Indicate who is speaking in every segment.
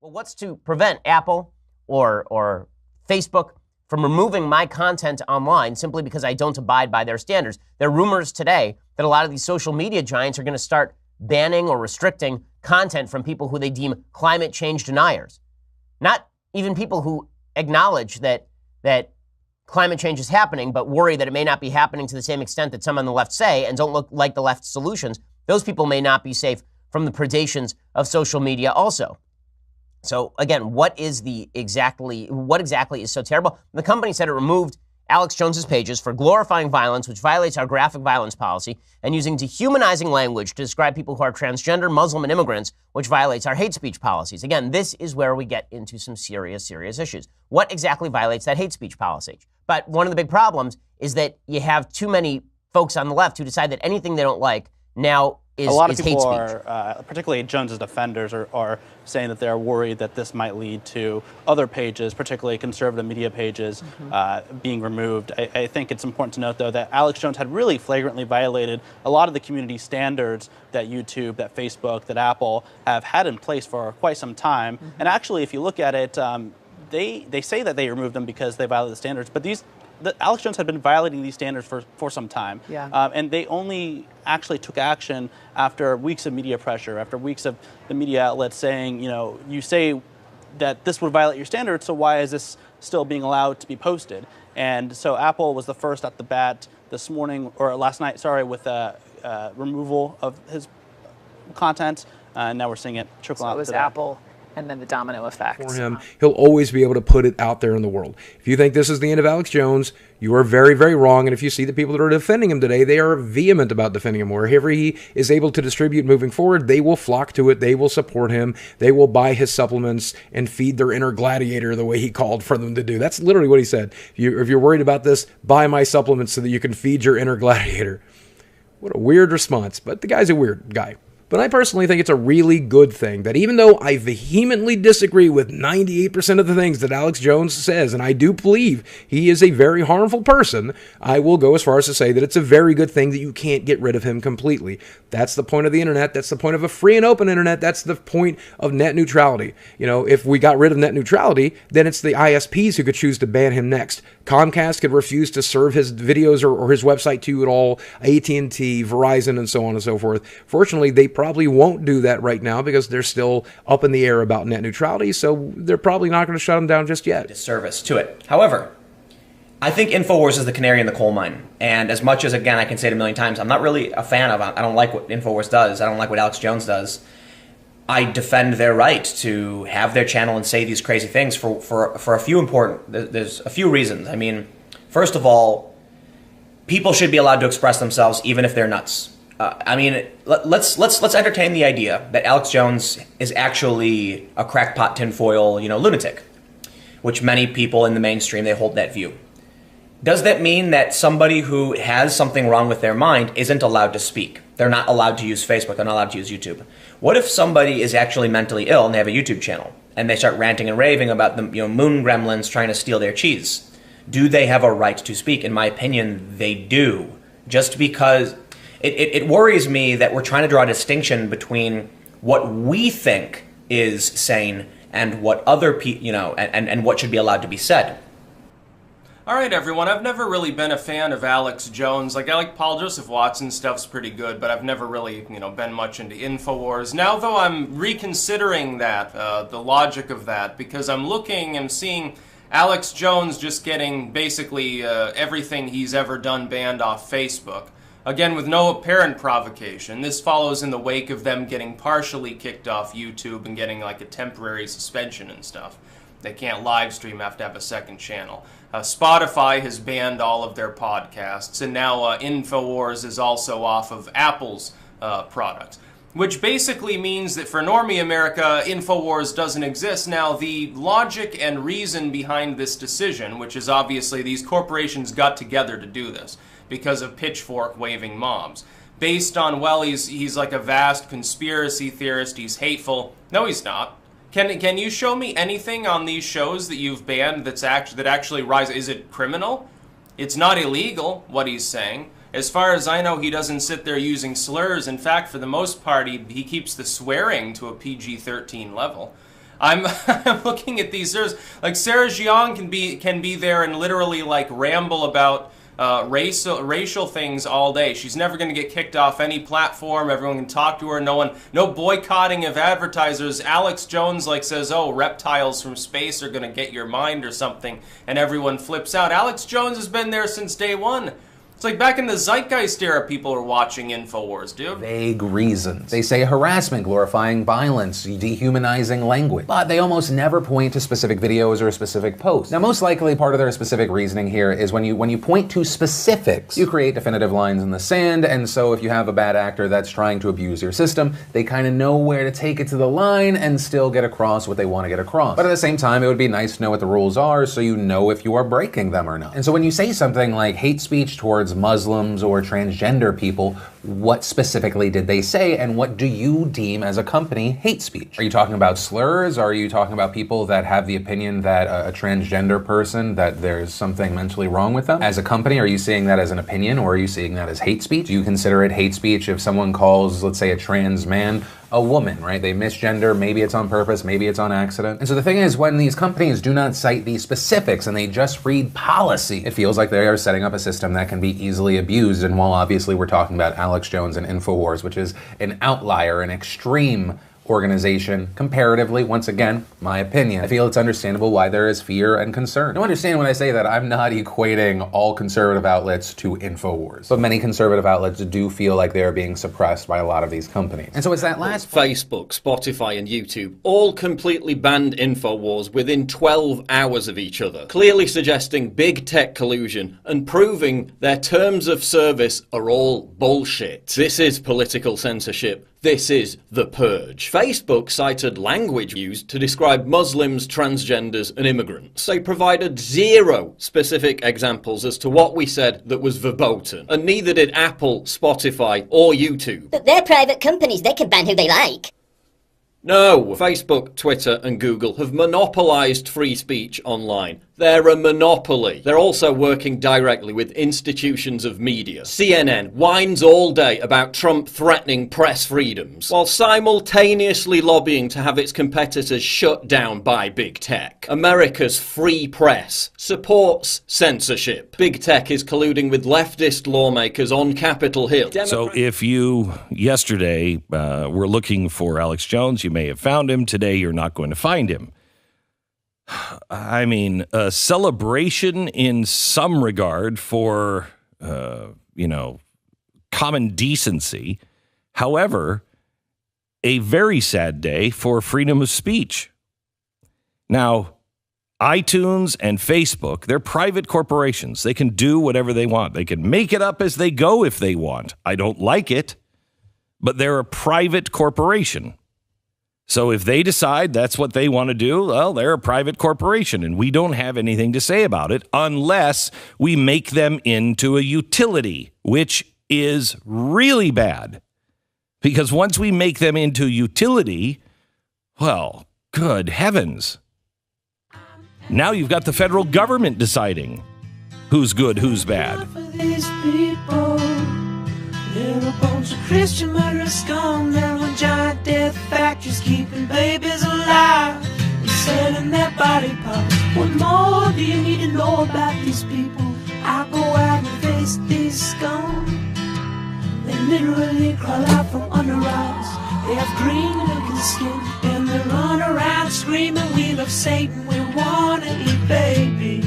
Speaker 1: Well, what's to prevent Apple or Facebook from removing my content online simply because I don't abide by their standards? There are rumors today that a lot of these social media giants are going to start banning or restricting content from people who they deem climate change deniers. Not even people who acknowledge that climate change is happening, but worry that it may not be happening to the same extent that some on the left say and don't look like the left's solutions. Those people may not be safe from the predations of social media also. So again, what exactly is so terrible? The company said it removed Alex Jones's pages for glorifying violence, which violates our graphic violence policy, and using dehumanizing language to describe people who are transgender, Muslim, and immigrants, which violates our hate speech policies. Again, this is where we get into some serious issues. What exactly violates that hate speech policy? But one of the big problems is that you have too many folks on the left who decide that anything they don't like now is hate speech.
Speaker 2: A lot of people are, particularly Jones's defenders, are saying that they're worried that this might lead to other pages, particularly conservative media pages, being removed. I think it's important to note, though, that Alex Jones had really flagrantly violated a lot of the community standards that YouTube, that Facebook, that Apple have had in place for quite some time. And actually, if you look at it, they say that they removed them because they violated the standards, but Alex Jones had been violating these standards for some time. And they only actually took action after weeks of media pressure, after weeks of the media outlets saying, you say that this would violate your standards, so why is this still being allowed to be posted? And so Apple was the first at the bat this morning, or last night, sorry, with removal of his content. And now we're seeing it trickle out.
Speaker 3: So it was Apple. And then the domino effect.
Speaker 4: For him, he'll always be able to put it out there in the world. If you think this is the end of Alex Jones, you are very, very wrong. And if you see the people that are defending him today, they are vehement about defending him. Wherever he is able to distribute moving forward, they will flock to it. They will support him. They will buy his supplements and feed their inner gladiator the way he called for them to do. That's literally what he said. If you're worried about this, buy my supplements so that you can feed your inner gladiator. What a weird response. But the guy's a weird guy. But I personally think it's a really good thing that even though I vehemently disagree with 98% of the things that Alex Jones says, and I do believe he is a very harmful person, I will go as far as to say that it's a very good thing that you can't get rid of him completely. That's the point of the internet. That's the point of a free and open internet. That's the point of net neutrality. If we got rid of net neutrality, then it's the ISPs who could choose to ban him next. Comcast could refuse to serve his videos or his website to you at all. AT&T, Verizon, and so on and so forth. Fortunately, they probably won't do that right now because they're still up in the air about net neutrality, so they're probably not going to shut them down just yet.
Speaker 5: Disservice to it. However, I think Infowars is the canary in the coal mine. And as much as, again, I can say it a million times, I'm not really a fan of it. I don't like what Infowars does. I don't like what Alex Jones does. I defend their right to have their channel and say these crazy things for a few there's a few reasons. I mean, first of all, people should be allowed to express themselves even if they're nuts. Let's entertain the idea that Alex Jones is actually a crackpot tinfoil, lunatic, which many people in the mainstream, they hold that view. Does that mean that somebody who has something wrong with their mind isn't allowed to speak? They're not allowed to use Facebook. They're not allowed to use YouTube. What if somebody is actually mentally ill and they have a YouTube channel and they start ranting and raving about the moon gremlins trying to steal their cheese? Do they have a right to speak? In my opinion, they do. Just because it worries me that we're trying to draw a distinction between what we think is sane and what other people, and what should be allowed to be said.
Speaker 6: All right, everyone, I've never really been a fan of Alex Jones. I like Paul Joseph Watson's stuff's pretty good, but I've never really, been much into Infowars. Now, though, I'm reconsidering that, the logic of that, because I'm looking and seeing Alex Jones just getting basically everything he's ever done banned off Facebook. Again, with no apparent provocation. This follows in the wake of them getting partially kicked off YouTube and getting like a temporary suspension and stuff. They can't live stream, have to have a second channel. Spotify has banned all of their podcasts, and now Infowars is also off of Apple's products. Which basically means that for Normie America, Infowars doesn't exist. Now, the logic and reason behind this decision, which is obviously these corporations got together to do this because of pitchfork-waving mobs. Based on, well, he's like a vast conspiracy theorist, he's hateful. No, he's not. Can you show me anything on these shows that you've banned that actually rises? Is it criminal? It's not illegal, what he's saying. As far as I know, he doesn't sit there using slurs. In fact, for the most part, he keeps the swearing to a PG-13 level. I'm looking at these. There's like Sarah Jiang can be there and literally like ramble about racial things all day. She's never going to get kicked off any platform. Everyone can talk to her. No boycotting of advertisers. Alex Jones like says, "Oh, reptiles from space are going to get your mind" or something, and everyone flips out. Alex Jones has been there since day one. It's like back in the Zeitgeist era, people are watching Infowars, dude.
Speaker 7: Vague reasons. They say harassment, glorifying violence, dehumanizing language. But they almost never point to specific videos or specific posts. Now, most likely part of their specific reasoning here is when you point to specifics, you create definitive lines in the sand, and so if you have a bad actor that's trying to abuse your system, they kind of know where to take it to the line and still get across what they want to get across. But at the same time, it would be nice to know what the rules are so you know if you are breaking them or not. And so when you say something like hate speech towards Muslims or transgender people, what specifically did they say, and what do you deem as a company hate speech? Are you talking about slurs? Are you talking about people that have the opinion that a transgender person, that there's something mentally wrong with them? As a company, are you seeing that as an opinion, or are you seeing that as hate speech? Do you consider it hate speech if someone calls, let's say, a trans man a woman, right? They misgender, maybe it's on purpose, maybe it's on accident. And so the thing is, when these companies do not cite these specifics and they just read policy, it feels like they are setting up a system that can be easily abused. And while obviously we're talking about Alex Jones and Infowars, which is an outlier, an extreme organization, comparatively, once again, my opinion, I feel it's understandable why there is fear and concern. Now understand when I say that I'm not equating all conservative outlets to Infowars, but many conservative outlets do feel like they are being suppressed by a lot of these companies. And so it's that last
Speaker 8: Facebook, Spotify and YouTube all completely banned Infowars within 12 hours of each other, clearly suggesting big tech collusion and proving their terms of service are all bullshit. This is political censorship. This is the purge. Facebook cited language used to describe Muslims, transgenders, and immigrants. They provided zero specific examples as to what we said that was verboten, and neither did Apple, Spotify, or YouTube.
Speaker 9: But they're private companies, they can ban who they like.
Speaker 8: No, Facebook, Twitter, and Google have monopolized free speech online. They're a monopoly. They're also working directly with institutions of media. CNN whines all day about Trump threatening press freedoms, while simultaneously lobbying to have its competitors shut down by big tech. America's free press supports censorship. Big tech is colluding with leftist lawmakers on Capitol Hill.
Speaker 10: So if you, yesterday, were looking for Alex Jones, you may have found him. Today, you're not going to find him. I mean, a celebration in some regard for, common decency. However, a very sad day for freedom of speech. Now, iTunes and Facebook, they're private corporations. They can do whatever they want. They can make it up as they go if they want. I don't like it, but they're a private corporation. So if they decide that's what they want to do, well, they're a private corporation, and we don't have anything to say about it unless we make them into a utility, which is really bad. Because once we make them into utility, well, good heavens. Now you've got the federal government deciding who's good, who's bad.
Speaker 11: They're a bunch of Christian murderers scum. They're on giant death factories keeping babies alive and selling their body parts. What more do you need to know about these people? I go out and face these scum. They literally crawl out from under rocks. They have green looking skin and they run around screaming, "We love Satan, we wanna eat babies."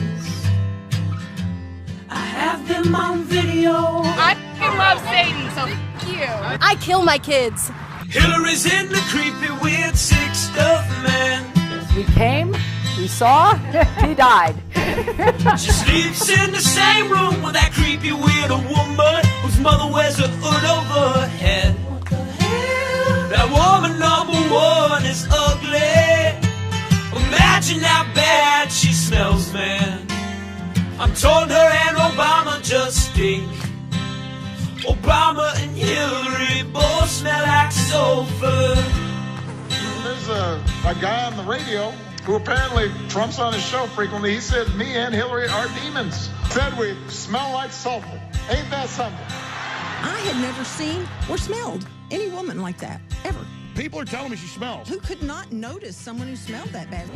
Speaker 11: I have them on video.
Speaker 12: I love Satan, so f*** you. I kill my kids.
Speaker 11: Hillary's in the creepy, weird, sick stuff, man.
Speaker 3: We came, we saw, he died.
Speaker 11: She sleeps in the same room with that creepy, weird woman whose mother wears a hood over her head. What the hell? That woman number one is ugly. Imagine how bad she smells, man. I'm told her and Obama just stink. Obama and Hillary both smell like sulfur.
Speaker 13: There's a guy on the radio who apparently Trump's on his show frequently. He said, "Me and Hillary are demons." Said we smell like sulfur. Ain't that something?
Speaker 14: I had never seen or smelled any woman like that, ever. People are telling me she smells.
Speaker 15: Who could not notice someone who smelled that bad?